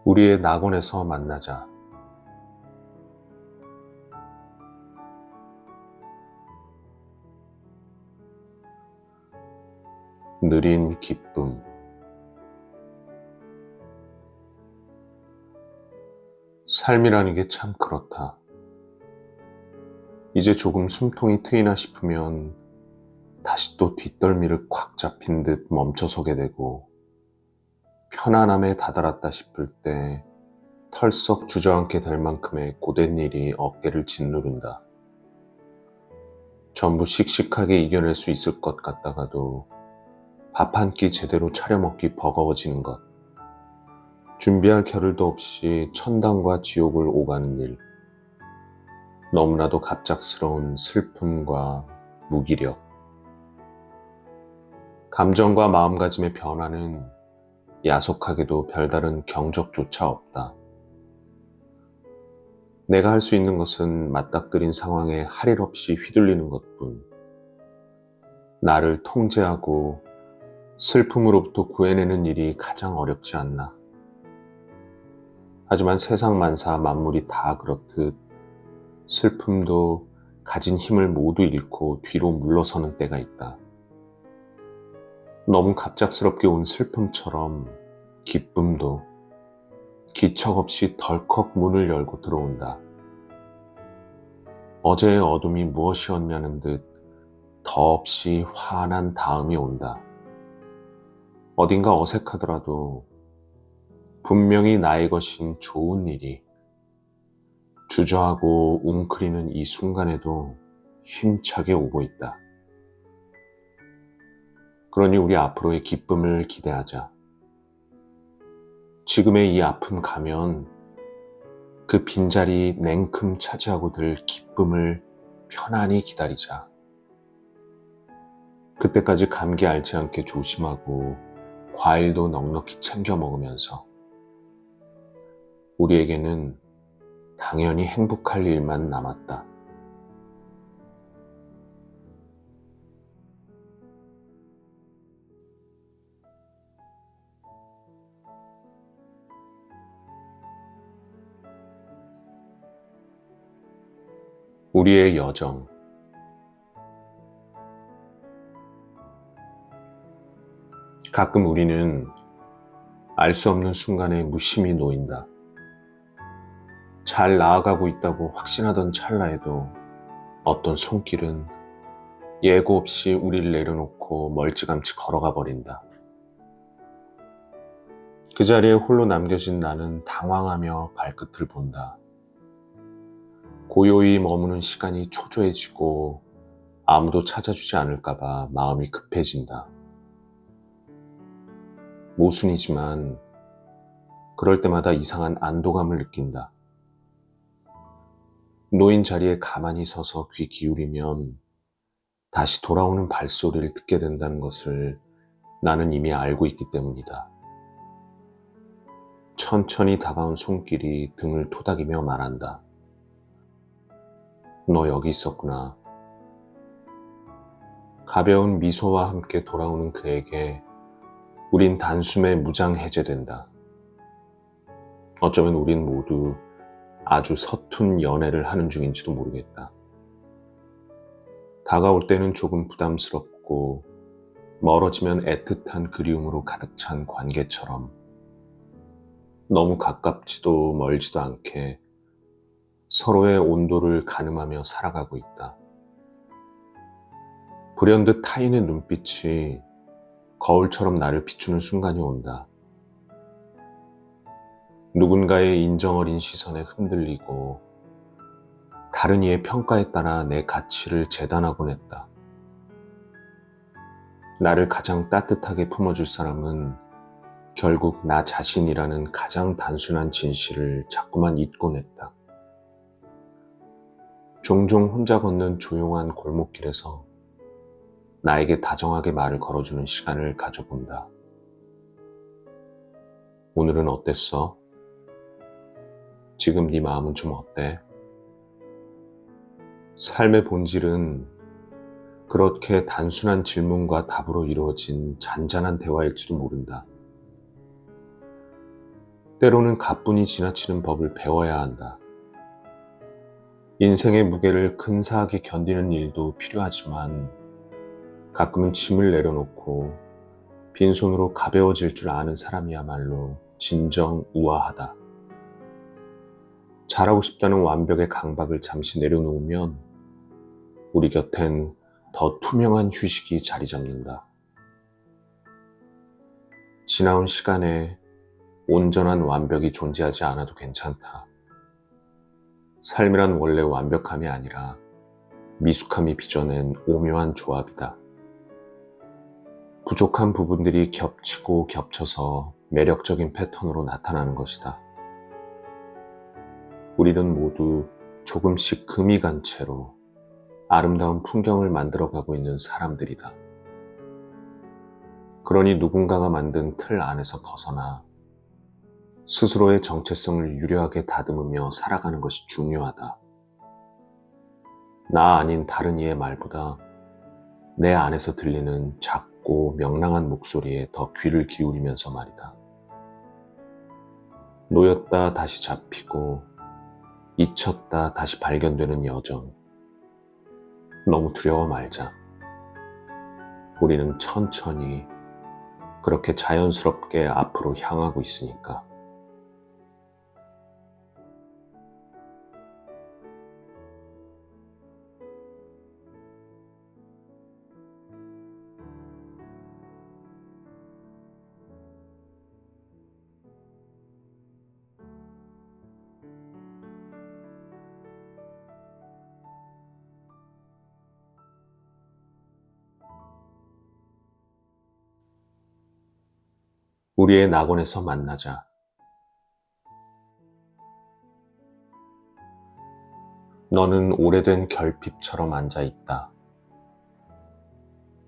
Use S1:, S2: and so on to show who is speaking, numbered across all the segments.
S1: 우리의 낙원에서 만나자. 느린 기쁨. 삶이라는 게 참 그렇다. 이제 조금 숨통이 트이나 싶으면 다시 또 뒷덜미를 콱 잡힌 듯 멈춰서게 되고, 편안함에 다다랐다 싶을 때 털썩 주저앉게 될 만큼의 고된 일이 어깨를 짓누른다. 전부 씩씩하게 이겨낼 수 있을 것 같다가도 밥 한 끼 제대로 차려 먹기 버거워지는 것. 준비할 겨를도 없이 천당과 지옥을 오가는 일. 너무나도 갑작스러운 슬픔과 무기력. 감정과 마음가짐의 변화는 야속하게도 별다른 경적조차 없다. 내가 할 수 있는 것은 맞닥뜨린 상황에 할 일 없이 휘둘리는 것뿐. 나를 통제하고 슬픔으로부터 구해내는 일이 가장 어렵지 않나. 하지만 세상 만사 만물이 다 그렇듯 슬픔도 가진 힘을 모두 잃고 뒤로 물러서는 때가 있다. 너무 갑작스럽게 온 슬픔처럼 기쁨도 기척 없이 덜컥 문을 열고 들어온다. 어제의 어둠이 무엇이었냐는 듯 더없이 환한 다음이 온다. 어딘가 어색하더라도 분명히 나의 것인 좋은 일이 주저하고 웅크리는 이 순간에도 힘차게 오고 있다. 그러니 우리 앞으로의 기쁨을 기대하자. 지금의 이 아픔 가면 그 빈자리 냉큼 차지하고 들 기쁨을 편안히 기다리자. 그때까지 감기 앓지 않게 조심하고 과일도 넉넉히 챙겨 먹으면서 우리에게는 당연히 행복할 일만 남았다. 우리의 여정. 가끔 우리는 알 수 없는 순간에 무심히 놓인다. 잘 나아가고 있다고 확신하던 찰나에도 어떤 손길은 예고 없이 우리를 내려놓고 멀찌감치 걸어가 버린다. 그 자리에 홀로 남겨진 나는 당황하며 발끝을 본다. 고요히 머무는 시간이 초조해지고 아무도 찾아주지 않을까봐 마음이 급해진다. 모순이지만 그럴 때마다 이상한 안도감을 느낀다. 놓인 자리에 가만히 서서 귀 기울이면 다시 돌아오는 발소리를 듣게 된다는 것을 나는 이미 알고 있기 때문이다. 천천히 다가온 손길이 등을 토닥이며 말한다. 너 여기 있었구나. 가벼운 미소와 함께 돌아오는 그에게 우린 단숨에 무장해제된다. 어쩌면 우린 모두 아주 서툰 연애를 하는 중인지도 모르겠다. 다가올 때는 조금 부담스럽고 멀어지면 애틋한 그리움으로 가득 찬 관계처럼 너무 가깝지도 멀지도 않게 서로의 온도를 가늠하며 살아가고 있다. 불현듯 타인의 눈빛이 거울처럼 나를 비추는 순간이 온다. 누군가의 인정 어린 시선에 흔들리고 다른 이의 평가에 따라 내 가치를 재단하곤 했다. 나를 가장 따뜻하게 품어줄 사람은 결국 나 자신이라는 가장 단순한 진실을 자꾸만 잊곤 했다. 종종 혼자 걷는 조용한 골목길에서 나에게 다정하게 말을 걸어주는 시간을 가져본다. 오늘은 어땠어? 지금 네 마음은 좀 어때? 삶의 본질은 그렇게 단순한 질문과 답으로 이루어진 잔잔한 대화일지도 모른다. 때로는 가뿐히 지나치는 법을 배워야 한다. 인생의 무게를 근사하게 견디는 일도 필요하지만 가끔은 짐을 내려놓고 빈손으로 가벼워질 줄 아는 사람이야말로 진정 우아하다. 잘하고 싶다는 완벽의 강박을 잠시 내려놓으면 우리 곁엔 더 투명한 휴식이 자리 잡는다. 지나온 시간에 온전한 완벽이 존재하지 않아도 괜찮다. 삶이란 원래 완벽함이 아니라 미숙함이 빚어낸 오묘한 조합이다. 부족한 부분들이 겹치고 겹쳐서 매력적인 패턴으로 나타나는 것이다. 우리는 모두 조금씩 금이 간 채로 아름다운 풍경을 만들어가고 있는 사람들이다. 그러니 누군가가 만든 틀 안에서 벗어나 스스로의 정체성을 유려하게 다듬으며 살아가는 것이 중요하다. 나 아닌 다른 이의 말보다 내 안에서 들리는 작고 명랑한 목소리에 더 귀를 기울이면서 말이다. 놓였다 다시 잡히고 잊혔다 다시 발견되는 여정. 너무 두려워 말자. 우리는 천천히 그렇게 자연스럽게 앞으로 향하고 있으니까. 우리의 낙원에서 만나자. 너는 오래된 결핍처럼 앉아 있다.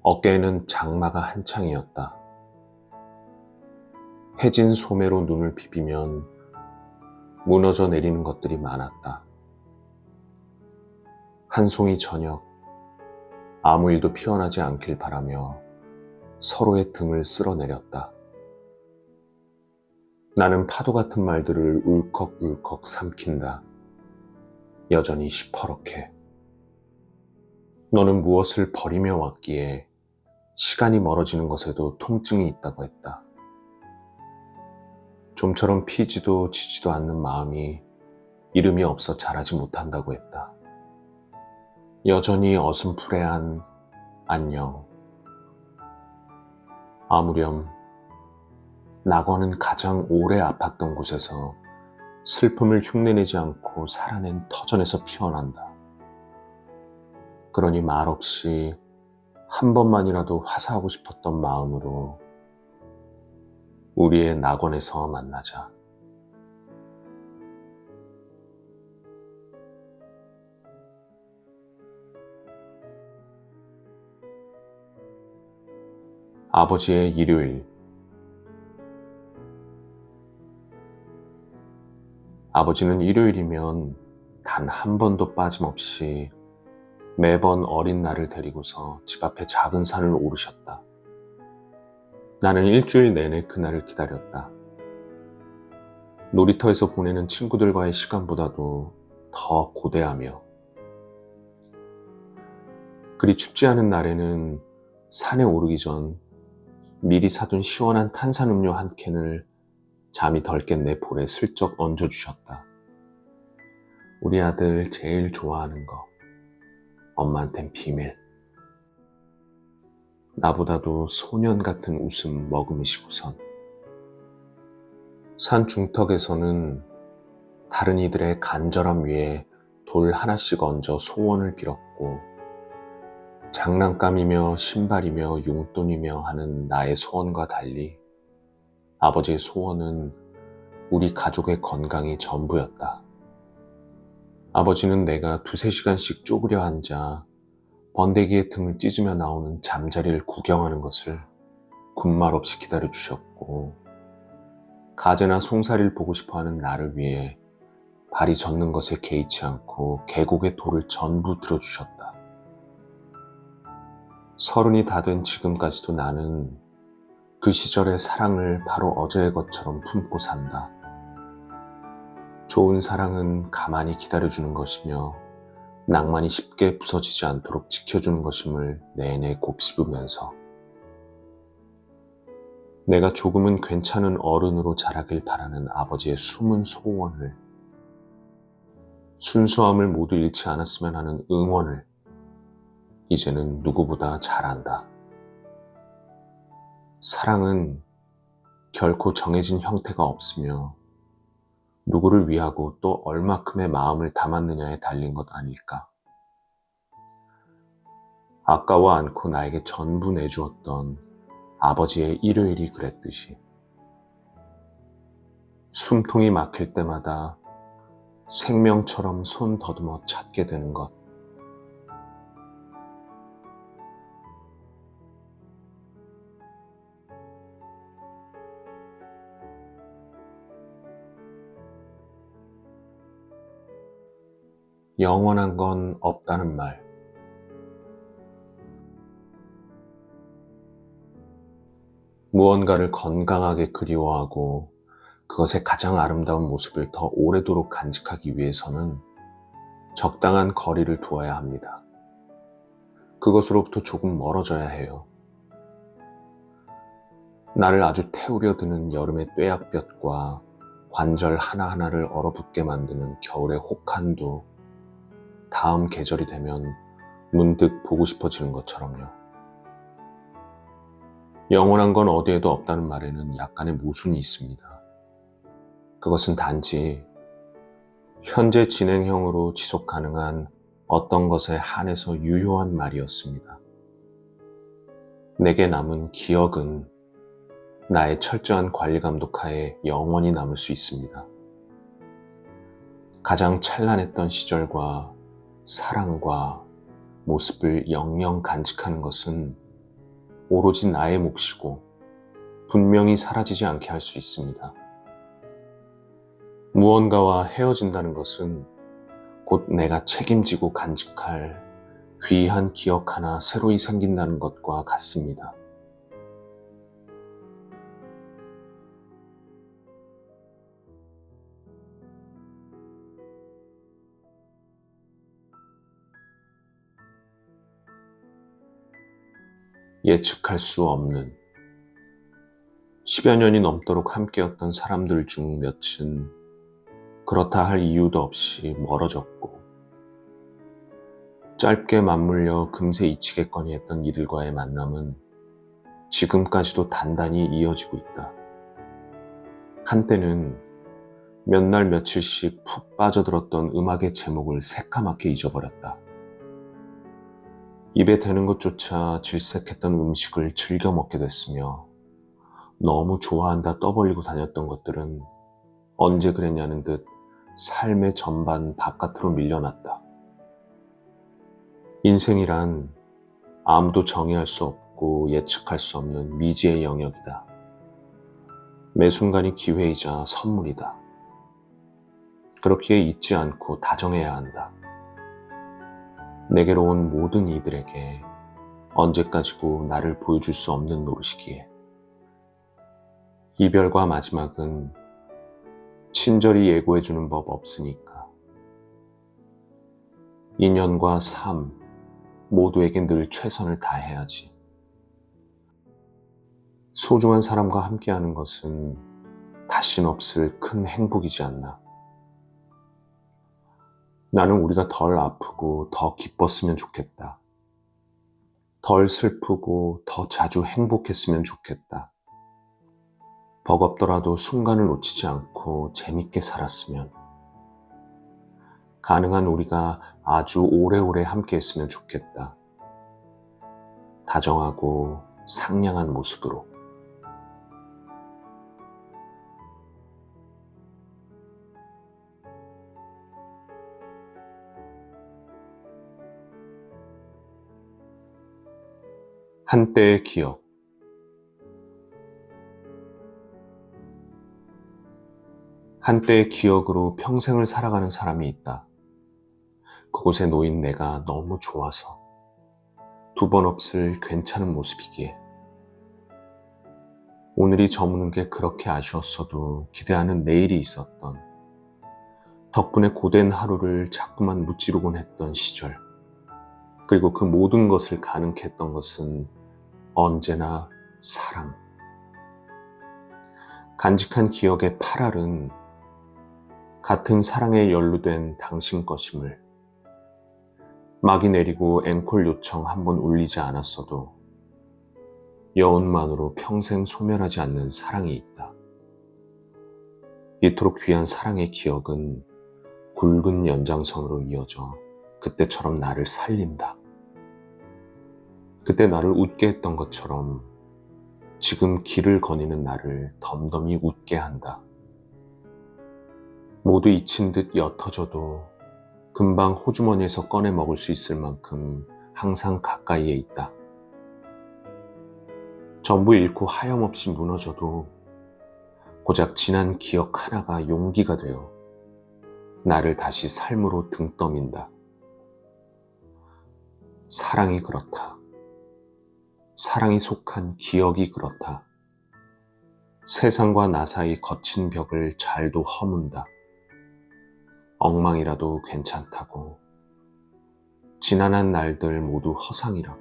S1: 어깨에는 장마가 한창이었다. 해진 소매로 눈을 비비면 무너져 내리는 것들이 많았다. 한 송이 저녁, 아무 일도 피어나지 않길 바라며 서로의 등을 쓸어내렸다. 나는 파도 같은 말들을 울컥울컥 삼킨다. 여전히 시퍼렇게. 너는 무엇을 버리며 왔기에 시간이 멀어지는 것에도 통증이 있다고 했다. 좀처럼 피지도 지지도 않는 마음이 이름이 없어 자라지 못한다고 했다. 여전히 어슴푸레한 안녕. 아무렴 낙원은 가장 오래 아팠던 곳에서 슬픔을 흉내내지 않고 살아낸 터전에서 피어난다. 그러니 말없이 한 번만이라도 화사하고 싶었던 마음으로 우리의 낙원에서 만나자. 아버지의 일요일. 아버지는 일요일이면 단 한 번도 빠짐없이 매번 어린 나를 데리고서 집 앞에 작은 산을 오르셨다. 나는 일주일 내내 그날을 기다렸다. 놀이터에서 보내는 친구들과의 시간보다도 더 고대하며. 그리 춥지 않은 날에는 산에 오르기 전 미리 사둔 시원한 탄산음료 한 캔을 잠이 덜 깬 내 볼에 슬쩍 얹어주셨다. 우리 아들 제일 좋아하는 거. 엄마한텐 비밀. 나보다도 소년 같은 웃음 머금으시고선. 산 중턱에서는 다른 이들의 간절함 위에 돌 하나씩 얹어 소원을 빌었고, 장난감이며 신발이며 용돈이며 하는 나의 소원과 달리 아버지의 소원은 우리 가족의 건강이 전부였다. 아버지는 내가 2~3시간씩 쪼그려 앉아 번데기에 등을 찢으며 나오는 잠자리를 구경하는 것을 군말 없이 기다려주셨고, 가재나 송사리를 보고 싶어하는 나를 위해 발이 젖는 것에 개의치 않고 계곡의 돌을 전부 들어주셨다. 30이 다 된 지금까지도 나는 그 시절의 사랑을 바로 어제의 것처럼 품고 산다. 좋은 사랑은 가만히 기다려주는 것이며 낭만이 쉽게 부서지지 않도록 지켜주는 것임을 내내 곱씹으면서 내가 조금은 괜찮은 어른으로 자라길 바라는 아버지의 숨은 소원을, 순수함을 모두 잃지 않았으면 하는 응원을 이제는 누구보다 잘 안다. 사랑은 결코 정해진 형태가 없으며 누구를 위하고 또 얼마큼의 마음을 담았느냐에 달린 것 아닐까. 아까워 않고 나에게 전부 내주었던 아버지의 일요일이 그랬듯이 숨통이 막힐 때마다 생명처럼 손 더듬어 찾게 되는 것. 영원한 건 없다는 말. 무언가를 건강하게 그리워하고 그것의 가장 아름다운 모습을 더 오래도록 간직하기 위해서는 적당한 거리를 두어야 합니다. 그것으로부터 조금 멀어져야 해요. 나를 아주 태우려 드는 여름의 뙤약볕과 관절 하나하나를 얼어붙게 만드는 겨울의 혹한도 다음 계절이 되면 문득 보고 싶어지는 것처럼요. 영원한 건 어디에도 없다는 말에는 약간의 모순이 있습니다. 그것은 단지 현재 진행형으로 지속 가능한 어떤 것에 한해서 유효한 말이었습니다. 내게 남은 기억은 나의 철저한 관리 감독 하에 영원히 남을 수 있습니다. 가장 찬란했던 시절과 사랑과 모습을 영영 간직하는 것은 오로지 나의 몫이고 분명히 사라지지 않게 할 수 있습니다. 무언가와 헤어진다는 것은 곧 내가 책임지고 간직할 귀한 기억 하나 새로이 생긴다는 것과 같습니다. 예측할 수 없는 10여 년이 넘도록 함께였던 사람들 중 몇은 그렇다 할 이유도 없이 멀어졌고 짧게 맞물려 금세 잊히겠거니 했던 이들과의 만남은 지금까지도 단단히 이어지고 있다. 한때는 몇 날 며칠씩 푹 빠져들었던 음악의 제목을 새까맣게 잊어버렸다. 입에 대는 것조차 질색했던 음식을 즐겨 먹게 됐으며 너무 좋아한다 떠벌리고 다녔던 것들은 언제 그랬냐는 듯 삶의 전반 바깥으로 밀려났다. 인생이란 아무도 정의할 수 없고 예측할 수 없는 미지의 영역이다. 매 순간이 기회이자 선물이다. 그렇기에 잊지 않고 다정해야 한다. 내게로 온 모든 이들에게 언제까지고 나를 보여줄 수 없는 노릇이기에 이별과 마지막은 친절히 예고해주는 법 없으니까 인연과 삶 모두에게 늘 최선을 다해야지. 소중한 사람과 함께하는 것은 다신 없을 큰 행복이지 않나. 나는 우리가 덜 아프고 더 기뻤으면 좋겠다. 덜 슬프고 더 자주 행복했으면 좋겠다. 버겁더라도 순간을 놓치지 않고 재밌게 살았으면, 가능한 우리가 아주 오래오래 함께 했으면 좋겠다. 다정하고 상냥한 모습으로. 한때의 기억. 한때의 기억으로 평생을 살아가는 사람이 있다. 그곳에 놓인 내가 너무 좋아서 두 번 없을 괜찮은 모습이기에 오늘이 저무는 게 그렇게 아쉬웠어도 기대하는 내일이 있었던 덕분에 고된 하루를 자꾸만 무찌르곤 했던 시절, 그리고 그 모든 것을 가능케 했던 것은 언제나 사랑. 간직한 기억의 팔알은 같은 사랑에 연루된 당신 것임을, 막이 내리고 앵콜 요청 한 번 울리지 않았어도 여운만으로 평생 소멸하지 않는 사랑이 있다. 이토록 귀한 사랑의 기억은 굵은 연장선으로 이어져 그때처럼 나를 살린다. 그때 나를 웃게 했던 것처럼 지금 길을 거니는 나를 덤덤히 웃게 한다. 모두 잊힌 듯 옅어져도 금방 호주머니에서 꺼내 먹을 수 있을 만큼 항상 가까이에 있다. 전부 잃고 하염없이 무너져도 고작 지난 기억 하나가 용기가 되어 나를 다시 삶으로 등 떠민다. 사랑이 그렇다. 사랑이 속한 기억이 그렇다. 세상과 나 사이 거친 벽을 잘도 허문다. 엉망이라도 괜찮다고. 지난한 날들 모두 허상이라고.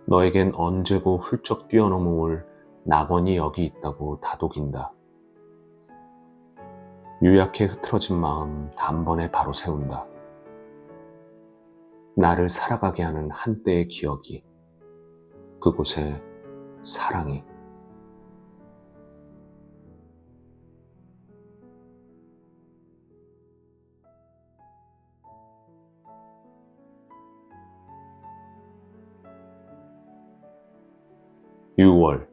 S1: 너에겐 언제고 훌쩍 뛰어넘어올 낙원이 여기 있다고 다독인다. 유약해 흐트러진 마음 단번에 바로 세운다. 나를 살아가게 하는 한때의 기억이, 그곳에 사랑이. 6월,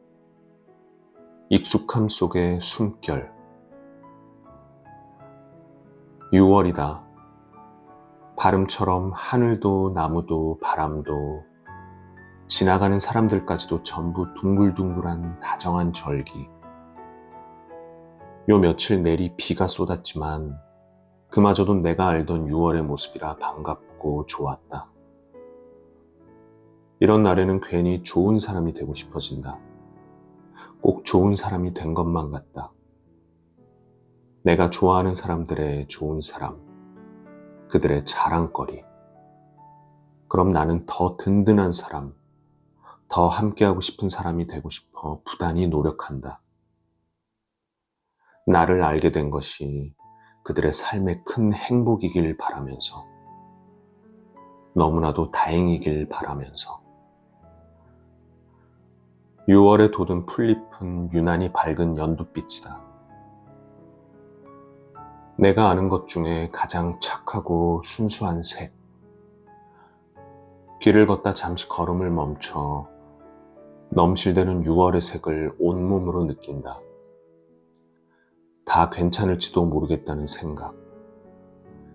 S1: 익숙함 속의 숨결. 6월이다. 바람처럼 하늘도 나무도 바람도 지나가는 사람들까지도 전부 둥글둥글한 다정한 절기. 요 며칠 내리 비가 쏟았지만 그마저도 내가 알던 6월의 모습이라 반갑고 좋았다. 이런 날에는 괜히 좋은 사람이 되고 싶어진다. 꼭 좋은 사람이 된 것만 같다. 내가 좋아하는 사람들의 좋은 사람, 그들의 자랑거리. 그럼 나는 더 든든한 사람, 더 함께하고 싶은 사람이 되고 싶어 부단히 노력한다. 나를 알게 된 것이 그들의 삶의 큰 행복이길 바라면서, 너무나도 다행이길 바라면서. 6월에 돋은 풀잎은 유난히 밝은 연두빛이다. 내가 아는 것 중에 가장 착하고 순수한 색. 길을 걷다 잠시 걸음을 멈춰 넘실대는 6월의 색을 온몸으로 느낀다. 다 괜찮을지도 모르겠다는 생각.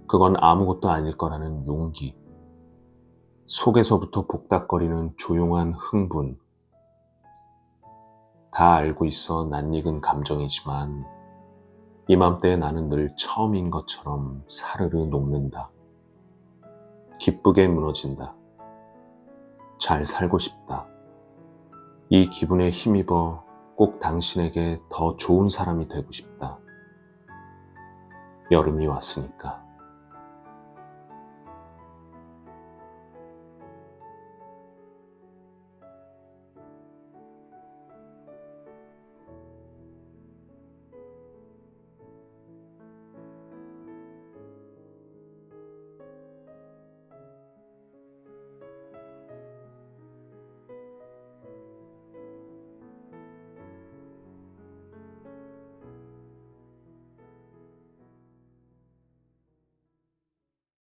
S1: 그건 아무것도 아닐 거라는 용기. 속에서부터 복닥거리는 조용한 흥분. 다 알고 있어 낯익은 감정이지만 이맘때에 나는 늘 처음인 것처럼 사르르 녹는다. 기쁘게 무너진다. 잘 살고 싶다. 이 기분에 힘입어 꼭 당신에게 더 좋은 사람이 되고 싶다. 여름이 왔으니까.